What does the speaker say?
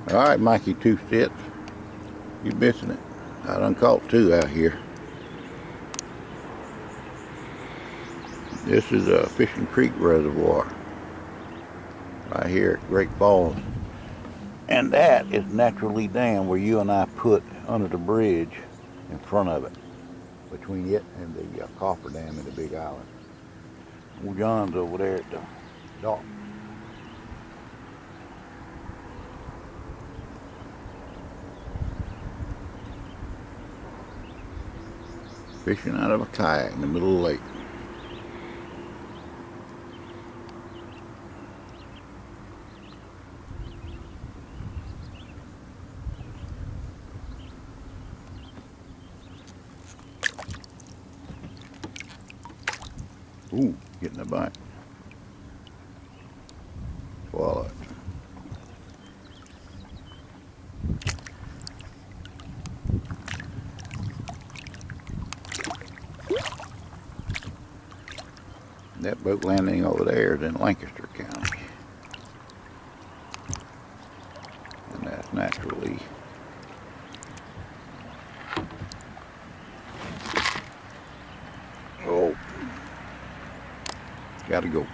Alright, Mikey, 2 sits. You missing it. I done caught 2 out here. This is a Fishing Creek Reservoir right here at Great Falls. And that is naturally dam where you and I put under the bridge in front of it, between it and the coffer dam in the Big Island. Well, John's over there at the dock. Fishing out of a kayak in the middle of the lake. Ooh, getting a bite. Swallow it. That boat landing over there is in Lancaster County. And that's naturally gotta go.